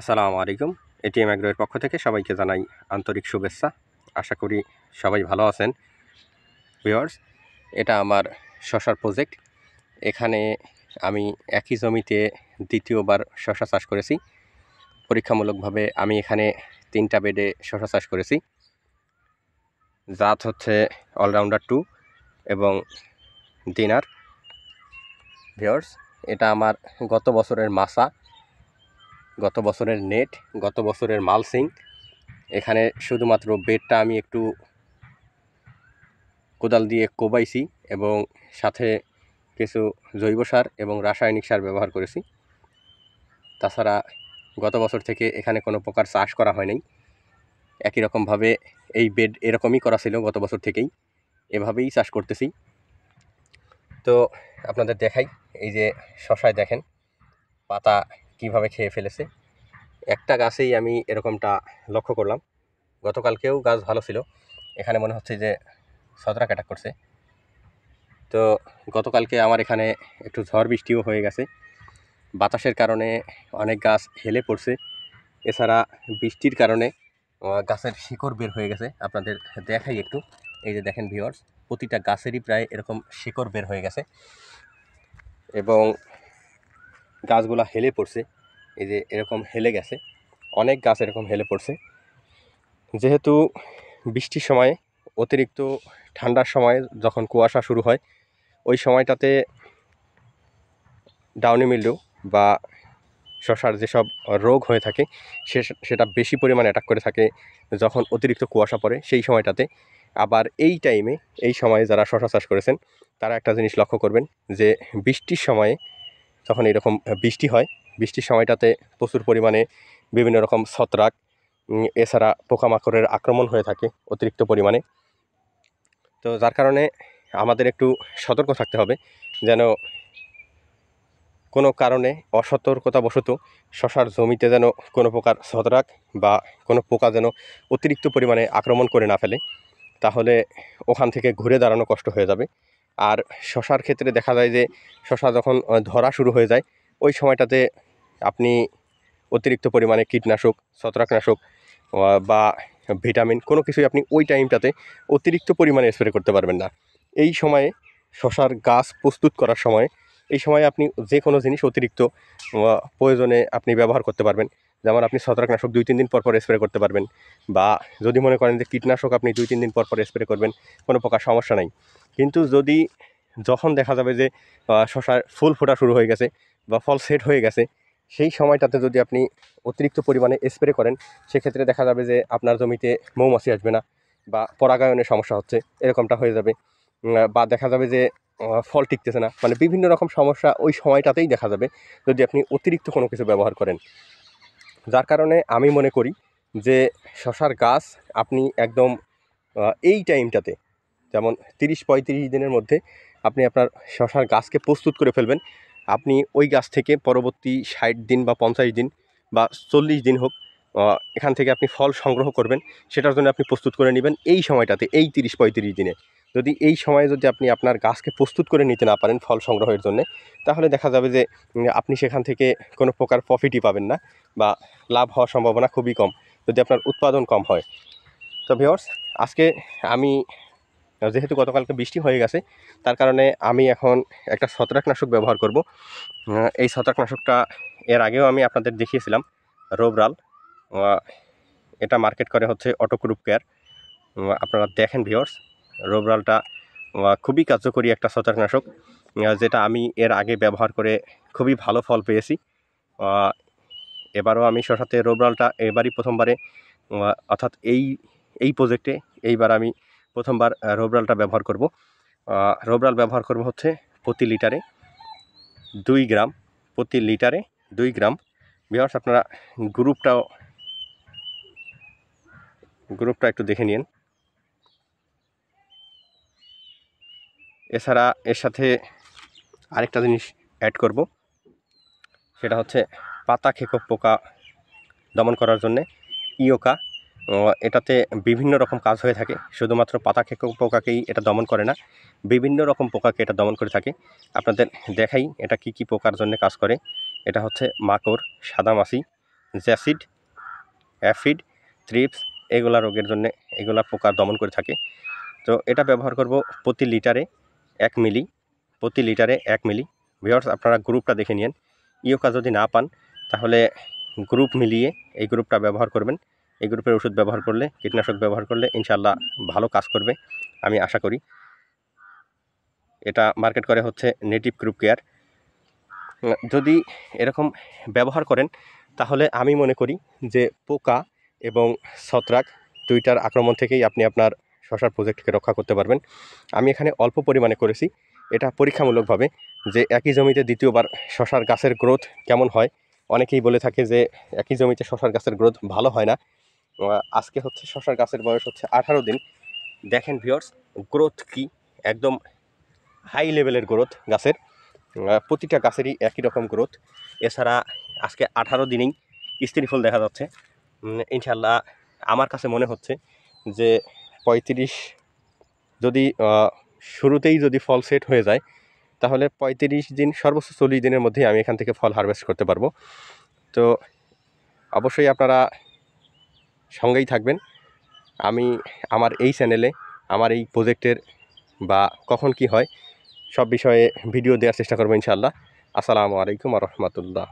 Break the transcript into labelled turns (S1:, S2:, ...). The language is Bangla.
S1: আসসালামু আলাইকুম। এটিএম এগ্রোর পক্ষ থেকে সবাইকে জানাই আন্তরিক শুভেচ্ছা। আশা করি সবাই ভালো আছেন। ভিউয়ার্স, এটা আমার শশার প্রজেক্ট। এখানে আমি একই জমিতে দ্বিতীয়বার শশা চাষ করেছি। পরীক্ষামূলকভাবে আমি এখানে 3টা বেডে শশা চাষ করেছি। জাত হচ্ছে অলরাউন্ডার 2 এবং দিনার। ভিউয়ার্স, এটা আমার গত বছরের মাচা, গত বছরের নেট, গত বছরের মালসিং। এখানে শুধুমাত্র বেডটা আমি একটু কোদাল দিয়ে কোবাইছি এবং সাথে কিছু জৈব সার এবং রাসায়নিক সার ব্যবহার করেছি। তাছাড়া গত বছর থেকে এখানে কোনো প্রকার চাষ করা হয় নাই। একই রকমভাবে এই বেড এরকমই করা ছিল গত বছর থেকেই, এভাবেই চাষ করতেছি। তো আপনাদের দেখাই, এই যে শশায় দেখেন পাতা কিভাবে খেয়ে ফেলেছে। একটা গাছেই আমি এরকমটা লক্ষ্য করলাম। গতকালকেও গাছ ভালো ছিল, এখানে মনে হচ্ছে যে ছত্রাক অ্যাটাক করছে। তো গতকালকে আমার এখানে একটু ঝড় বৃষ্টিও হয়ে গেছে, বাতাসের কারণে অনেক গাছ হেলে পড়ছে। এছাড়া বৃষ্টির কারণে গাছের শিকড় বের হয়ে গেছে। আপনাদের দেখাই একটু, এই যে দেখেন ভিউয়ার্স, প্রতিটা গাছেরই প্রায় এরকম শিকড় বের হয়ে গেছে এবং গাছগুলা হেলে পড়ছে। এই যে এরকম হেলে গেছে, অনেক গাছ এরকম হেলে পড়ছে। যেহেতু বৃষ্টির সময়, অতিরিক্ত ঠান্ডার সময় যখন কুয়াশা শুরু হয়, ওই সময়টাতে ডাউনি মিল্ডিউ বা শশার যেসব রোগ হয়ে থাকে সেটা বেশি পরিমাণে অ্যাটাক করে থাকে যখন অতিরিক্ত কুয়াশা পড়ে সেই সময়টাতে। আবার এই টাইমে, এই সময়ে যারা শশা চাষ করেছেন তারা একটা জিনিস লক্ষ্য করবেন যে বৃষ্টির সময়ে যখন এরকম বৃষ্টি হয়, বৃষ্টির সময়টাতে প্রচুর পরিমাণে বিভিন্ন রকম ছত্রাক, এছাড়া পোকামাকড়ের আক্রমণ হয়ে থাকে অতিরিক্ত পরিমাণে। তো যার কারণে আমাদের একটু সতর্ক থাকতে হবে যেন কোনো কারণে অসতর্কতাবশত শশার জমিতে যেন কোনো প্রকার ছত্রাক বা কোনো পোকা যেন অতিরিক্ত পরিমাণে আক্রমণ করে না ফেলে, তাহলে ওখান থেকে ঘুরে দাঁড়ানো কষ্ট হয়ে যাবে। আর শশার ক্ষেত্রে দেখা যায় যে শশা যখন ধরা শুরু হয়ে যায়, ওই সময়টাতে আপনি অতিরিক্ত পরিমাণে কীটনাশক, ছত্রাকনাশক বা ভিটামিন কোনো কিছুই আপনি ওই টাইমটাতে অতিরিক্ত পরিমাণে স্প্রে করতে পারবেন না। এই সময়ে শশার গাছ প্রস্তুত করার সময়, এই সময়ে আপনি যে কোনো জিনিস অতিরিক্ত প্রয়োজনে আপনি ব্যবহার করতে পারবেন। যেমন আপনি ছত্রাকনাশক 2-3 দিন পর পর স্প্রে করতে পারবেন, বা যদি মনে করেন যে কীটনাশক আপনি 2-3 দিন পর পর স্প্রে করবেন, কোনো প্রকার সমস্যা নাই। কিন্তু যখন দেখা যাবে যে শশার ফুল ফোটা শুরু হয়ে গেছে বা ফল সেট হয়ে গেছে, সেই সময়টাতে যদি আপনি অতিরিক্ত পরিমাণে স্প্রে করেন, সেক্ষেত্রে দেখা যাবে যে আপনার জমিতে মৌমাছি আসবে না বা পরাগায়নের সমস্যা হচ্ছে, এরকমটা হয়ে যাবে। বা দেখা যাবে যে ফল টিকতেছে না, মানে বিভিন্ন রকম সমস্যা ওই সময়টাতেই দেখা যাবে যদি আপনি অতিরিক্ত কোনো কিছু ব্যবহার করেন। যার কারণে আমি মনে করি যে শশার গাছ আপনি একদম এই টাইমটাতে, যেমন 30-35 দিনের মধ্যে আপনি আপনার শশার গাছকে প্রস্তুত করে ফেলবেন। আপনি ওই গাছ থেকে পরবর্তী 60 দিন বা 50 দিন বা 40 দিন হোক, এখান থেকে আপনি ফল সংগ্রহ করবেন, সেটার জন্য আপনি প্রস্তুত করে নেবেন এই সময়টাতে, এই 30-35 দিনে। যদি এই সময়ে যদি আপনি আপনার গাছকে প্রস্তুত করে নিতে না পারেন ফল সংগ্রহের জন্যে, তাহলে দেখা যাবে যে আপনি সেখান থেকে কোনো প্রকার প্রফিটই পাবেন না বা লাভ হওয়ার সম্ভাবনা খুবই কম, যদি আপনার উৎপাদন কম হয়। তো ভিউয়ার্স, আজকে আমি, যেহেতু গতকালকে বৃষ্টি হয়ে গেছে, তার কারণে আমি এখন একটা ছত্রাকনাশক ব্যবহার করব। এই ছত্রাকনাশকটা এর আগেও আমি আপনাদের দেখিয়েছিলাম, রোবরাল। এটা মার্কেট করে হচ্ছে অটোক্রুপ কেয়ার। আপনারা দেখেন ভিউয়ার্স, রোবরালটা খুবই কার্যকরী একটা ছত্রাকনাশক, যেটা আমি এর আগে ব্যবহার করে খুবই ভালো ফল পেয়েছি। এবারও আমি শশাতে রোবরালটা এবারই প্রথমবারে, অর্থাৎ এই প্রজেক্টে এইবার আমি প্রথমবার রোবরালটা ব্যবহার করব। রোবরাল ব্যবহার করব হচ্ছে প্রতি লিটারে 2 গ্রাম, প্রতি লিটারে 2 গ্রাম। ভিউয়ার্স, আপনারা গ্রুপটা একটু দেখে নিন। এছাড়া এর সাথে আরেকটা জিনিস অ্যাড করব, সেটা হচ্ছে পাতা খেকো পোকা দমন করার জন্যে ইওকা। এটাতে বিভিন্ন রকম কাজ হয়ে থাকে, শুধুমাত্র পাতা খেকো পোকাকেই এটা দমন করে না, বিভিন্ন রকম পোকাকে এটা দমন করে থাকে। আপনাদের দেখাই এটা কি কি পোকার জন্য কাজ করে। এটা হচ্ছে মাকড়, সাদামাছি, জ্যাসিড, অ্যাফিড, থ্রিপস এগুলা রোগের জন্য এগুলা পোকা দমন করে থাকে। তো এটা ব্যবহার করব প্রতি লিটারে 1 মিলি, প্রতি লিটারে 1 মিলি। ভিউয়ার্স আপনারা গ্রুপটা দেখে নিন, ইউকা যদি না পান তাহলে গ্রুপ মিলিয়ে এই গ্রুপটা ব্যবহার করবেন। এই গ্রুপের ওষুধ ব্যবহার করলে, কীটনাশক ব্যবহার করলে ইনশাআল্লাহ ভালো কাজ করবে আমি আশা করি। এটা মার্কেট করে হচ্ছে নেটিভ গ্রুপ কেয়ার। যদি এরকম ব্যবহার করেন তাহলে আমি মনে করি যে পোকা এবং ছত্রাক দুইটার আক্রমণ থেকেই আপনি আপনার শশার প্রজেক্টকে রক্ষা করতে পারবেন। আমি এখানে অল্প পরিমাণে করেছি এটা পরীক্ষামূলকভাবে, যে একই জমিতে দ্বিতীয়বার শশার গাছের গ্রোথ কেমন হয়। অনেকেই বলে থাকে যে একই জমিতে শশার গাছের গ্রোথ ভালো হয় না। আজকে হচ্ছে শশার গাছের বয়স হচ্ছে 18 দিন। দেখেন ভিউয়ার্স গ্রোথ কি, একদম হাই লেভেলের গ্রোথ গাছের, প্রতিটা গাছেরই একই রকম গ্রোথ। এছাড়া আজকে 18 দিনেই স্ত্রী ফুল দেখা যাচ্ছে। ইনশাল্লাহ আমার কাছে মনে হচ্ছে যে 35, যদি শুরুতেই যদি ফল সেট হয়ে যায় তাহলে 35 দিন সর্বোচ্চ 40 দিনের মধ্যেই আমি এখান থেকে ফল হারভেস্ট করতে পারবো। তো অবশ্যই আপনারা সঙ্গেই থাকবেন। আমি আমার এই চ্যানেলে আমার এই প্রজেক্টের বা কখন কি হয় সব বিষয়ে ভিডিও দেওয়ার চেষ্টা করবো ইনশাআল্লাহ। আসসালামু আলাইকুম ওয়া রাহমাতুল্লাহ।